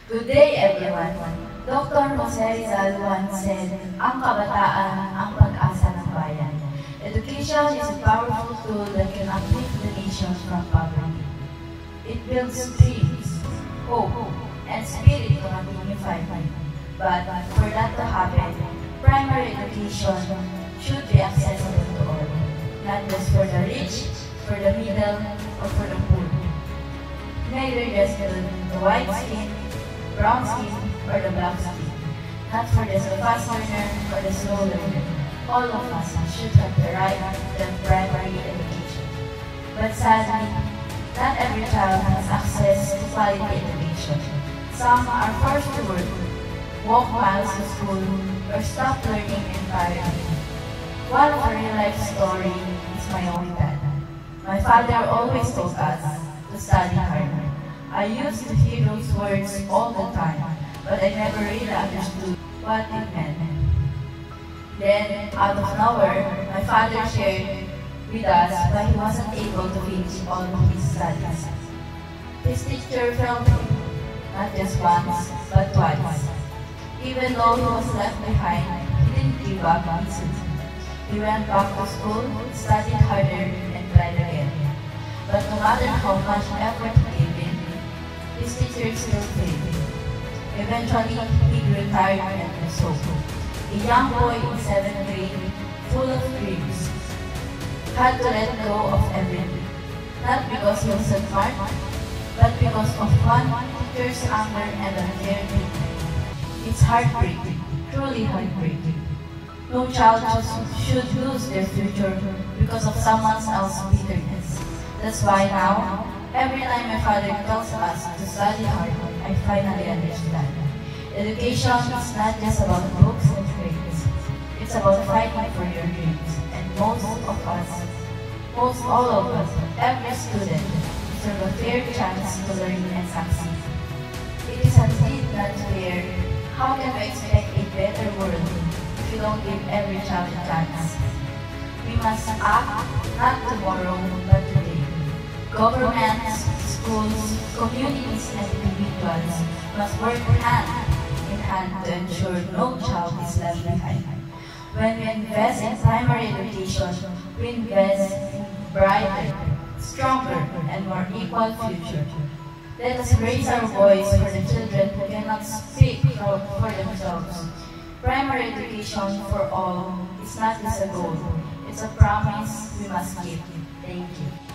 Good day, everyone. Dr. Jose Rizal once said, ang kabataan ang pag-asa ng bayan. Education is a powerful tool that can uplift the nation from poverty. It builds dreams, hope, and spirit to continue fighting. But for that to happen, primary education should be accessible to all, not just for the rich, for the middle, or for the poor. Neither just the white skin, brown skin, or the black skin. Not for the fast learner or the slow learner. All of us should have the right to primary education. But sadly, not every child has access to quality education. Some are forced to work, walk miles to school, or stop learning entirely. One of a real-life story is my own dad. My father always told us to study hard. I used to hear those words all the time, but I never really understood what it meant. Then, out of nowhere, my father shared with us why he wasn't able to finish all of his studies. His teacher failed him, not just once, but twice. Even though he was left behind, he didn't give up easily. He went back to school, studied harder, and tried again. But no matter how much effort he gave in, his teacher still failed. Eventually, he grew tired and was hope. A young boy in 7th grade, full of dreams, had to let go of everything. Not because he was smart, but because of one teacher's anger and unfair treatment. It's heartbreaking, truly heartbreaking. No child should lose their future because of someone else's bitterness. That's why now, every time my father tells us to study hard, I finally understand. Education is not just about books and grades. It's about fighting for your dreams. And most all of us, every student, deserve a fair chance to learn and succeed. It is indeed not fair. How can we expect a better world if we don't give every child a chance? We must act not tomorrow, but today. Governments, schools, communities, and individuals must work hand in hand to ensure no child is left behind. When we invest in primary education, we invest in brighter, stronger, and more equal future. Let us raise our voice for the children who cannot speak for themselves. Primary education for all is not just a goal, it's a promise we must keep. Thank you.